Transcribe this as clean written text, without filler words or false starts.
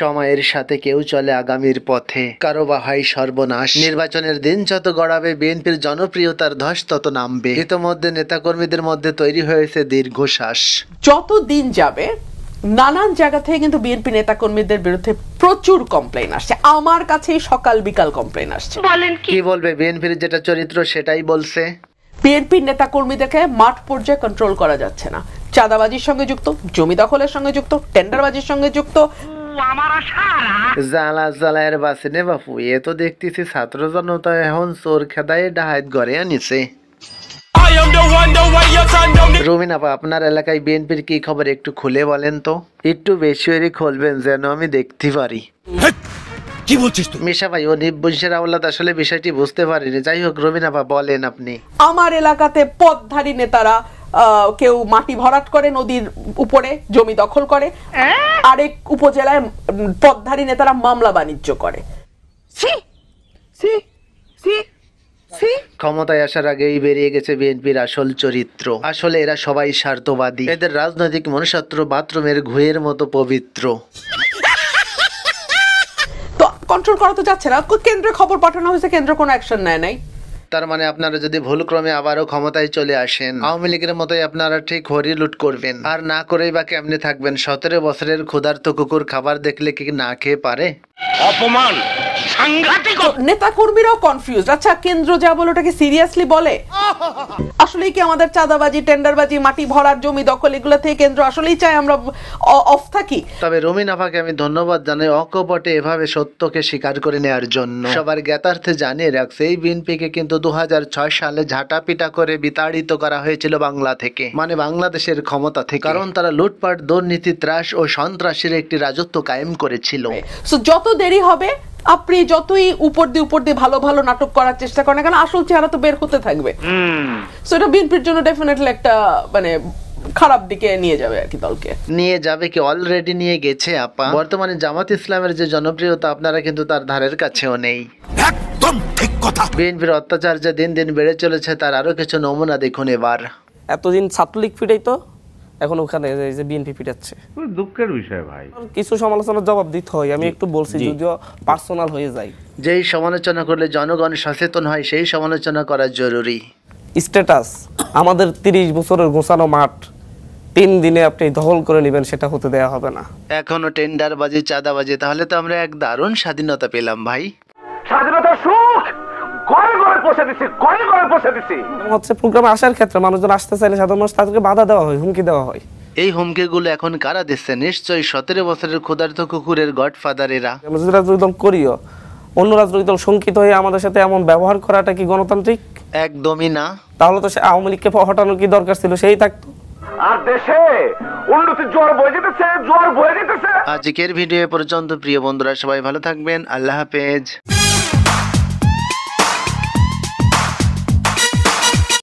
সময়ের সাথে কেউ চলে আগামীর পথে, কারো বা হয় সর্বনাশ। নির্বাচনের দিন যত গড়াবে বিএনপির জনপ্রিয়তার ধস তত নামবে। ইতোমধ্যে নেতাকর্মীদের মধ্যে তৈরি হয়েছে দীর্ঘশ্বাস। যত দিন যাবে নানান জায়গা থেকে কিন্তু বিএনপি নেতাকর্মীদের বিরুদ্ধে প্রচুর কমপ্লেইন আসছে। আমার কাছেই সকাল বিকাল কমপ্লেইন আসছে। বলেন কি বলবে, বিএনপির যেটা চরিত্র সেটাই বলছে। বিএনপির নেতাকর্মীদেরকে মাঠ পর্যায়ে কন্ট্রোল করা যাচ্ছে না। চাঁদাবাজির সঙ্গে যুক্ত, জমি দখলের সঙ্গে যুক্ত, টেন্ডারবাজির সঙ্গে যুক্ত। জ্বালা জ্বালায়ের বাসিনে বাপু, এ তো দেখতেছি ছাত্র জনতা এখন চোর খেদায় ডাহাত ঘরে আনিছে। রুমিন আপা, আপনার এলাকায় বিএনপির কি খবর একটু খুলে বলেন তো। একটু বেশি করে খুলবেন যেন আমি দেখতে পারি। কি বলছিস তুই? মিশা ভাই ও নিবংশের আওলাদ আসলে বিষয়টি বুঝতে পারিনি। যাই হোক রুমিন আপা বলেন আপনি। আমার এলাকাতে পদধারী নেতারা কেউ মাটি ভরাট করে নদীর উপরে, জমি দখল করে, আরেক উপজেলায় পদধারী নেতারা মামলা বাণিজ্য করে। ক্ষমতায় আসার আগেই বেরিয়ে গেছে বিএনপির আসল চরিত্র। আসলে এরা সবাই স্বার্থবাদী। এদের রাজনৈতিক মনুষ্যত্ব বাথরুমের ঘুয়ের মতো পবিত্র। তো কন্ট্রোল করা তো যাচ্ছে না। কেন্দ্রে খবর পাঠানো হয়েছে, কেন্দ্র কোনো অ্যাকশন নেয় নাই। তার মানে আপনারা যদি ভুলক্রমে আবারও ক্ষমতায় চলে আসেন, আওয়ামী লীগের মতোই আপনারা ঠিক হরি লুট করবেন। আর না করেই বা কেমনে থাকবেন? 17 বছরের ক্ষুধার্ত কুকুর খাবার দেখলে কি না খেয়ে পারে? অপমান সাংঘাতিক। নেতা কর্মীরাও কনফিউজ। আচ্ছা কেন্দ্র যা বলে ওটাকে সিরিয়াসলি বলে? আসলেই কি আমাদের চাঁদাবাজি, টেন্ডারবাজি, মাটি ভরার, জমি দখল এগুলো থেকে কেন্দ্র আসলেই চায় আমরা অফ থাকি? তবে রুমিন আপাকে আমি ধন্যবাদ জানাই অকপটে এভাবে সত্যকে স্বীকার করে নেওয়ার জন্য। সবার জ্ঞাতার্থে জানিয়ে রাখছে এই বিএনপিকে কিন্তু 2006 সালে ঝাঁটাপিটা করে বিতাড়িত করা হয়েছিল বাংলা থেকে, মানে বাংলাদেশের ক্ষমতা থেকে। কারণ তারা লুটপাট, দুর্নীতি, ত্রাস ও সন্ত্রাসের একটি রাজত্ব কায়েম করেছিল। সো যত দেরি হবে, আপনি যতই উপর দিয়ে ভালো ভালো নাটক করার চেষ্টা করেন না কেন, আসল চেহারা তো বের হতে থাকবে। সো এটা বিএনপির জন্য ডেফিনেটলি একটা মানে খারাপ দিকে নিয়ে যাবে আর কি। দলকে নিয়ে যাবে কি, অলরেডি নিয়ে গেছে আপা। বর্তমানে জামাত ইসলামের যে জনপ্রিয়তা আপনারা কিন্তু তার ধারের কাছেও নেই। একদম ঠিক কথা। বিএনপির অত্যাচার যে দিন দিন বেড়ে চলেছে তার আরো কিছু নমুনা দেখুন এবার। এতদিন ছাত্রলীগ ফিটাইতো, এখন ওখানে এই যে বিএনপি ফিটাচ্ছে। দুঃখের বিষয় ভাই। কিছু সমালোচনার জবাব দিতে হয়, আমি একটু বলছি যদিও পার্সোনাল হয়ে যায়। যেই সমালোচনা করলে জনগণ সচেতন হয় সেই সমালোচনা করা জরুরি। স্ট্যাটাস আমাদের 30 বছরের গোছানো মাঠ 3 দিনে আপনি দখল করে নেবেন, সেটা হতে দেয়া হবে না। এখনো টেন্ডারবাজি, চাঁদাবাজি, তাহলে তো আমরা এক দারুণ স্বাধীনতা পেলাম ভাই। স্বাধীনতার সুখ ঘরে ঘরে পৌঁছে দিছি, ঘরে ঘরে পৌঁছে দিছি। হচ্ছে প্রোগ্রামে আসার ক্ষেত্রে মানুষজন আসতে চাইলে সাধারণ মানুষ তাদেরকে বাধা দেওয়া হয়, হুমকি দেওয়া হয়। এই হুমকিগুলো এখন কারা দিচ্ছে? নিশ্চয়ই 17 বছরের ক্ষুধার্ত কুকুরের গডফাদারেরা। রাজনৈতিক দল করিও, অন্য রাজনৈতিক দল শঙ্কিত হয়ে আমাদের সাথে এমন ব্যবহার করাটা কি গণতান্ত্রিক? একদমই না। তাহলে তো আওয়ামী লীগকে হটানোর কি দরকার ছিল? সেই থাকতো। আর দেশে উন্নতির জোয়ার বয়ে যেতেছে, জোয়ার বয়ে যেতেছে। আজকের ভিডিও পর্যন্ত। প্রিয় বন্ধুরা সবাই ভালো থাকবেন। আল্লাহ হাফেজ।